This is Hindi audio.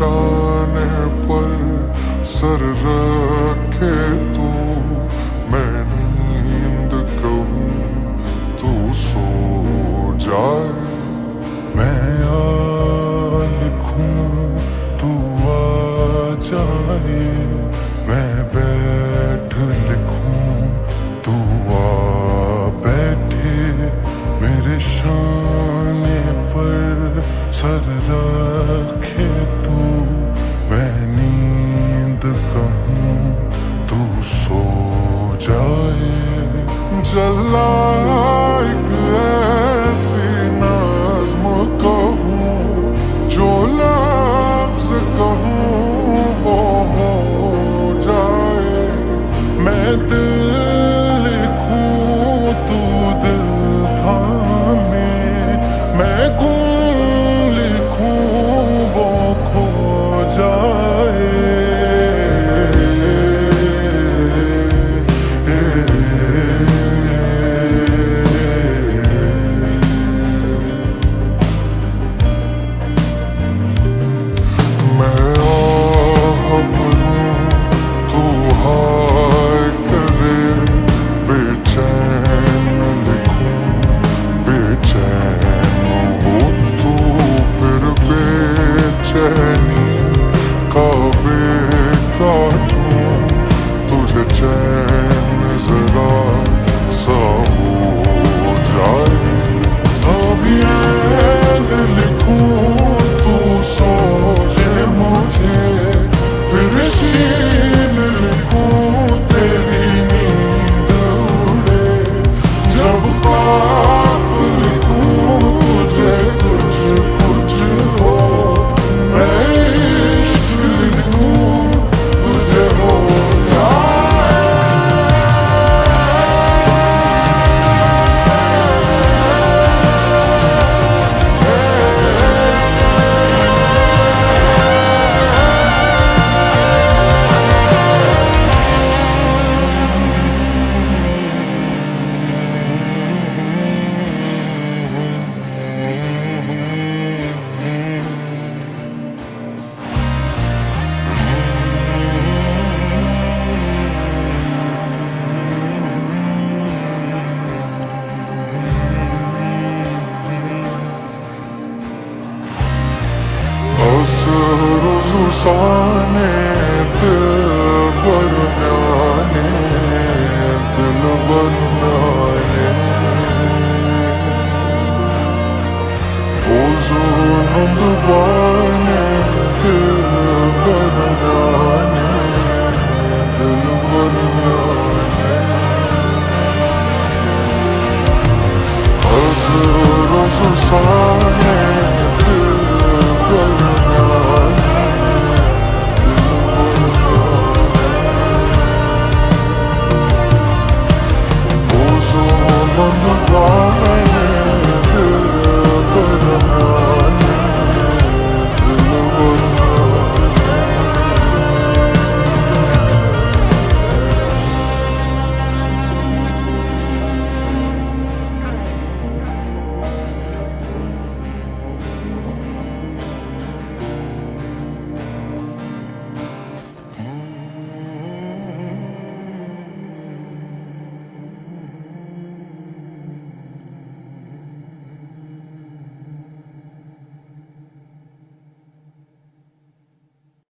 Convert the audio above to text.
निशाने पर सर रखे तू, मैं नींद कहूँ तू सो जाए। मैं आ लिखूं तू आ जाए, मैं बैठ लिखूं तू आ बैठे, मेरे शाने पर सर रखे तू, मैं नींद कहूँ तू सो जाए। जला एक ऐसी नज़्म कहूँ, जो लफ्ज़ कहूँ वो हो जाए। मैं दिल लिखूं तू दिल थामे, मैं गुम लिखूं वो खो जाए। Rozu sahne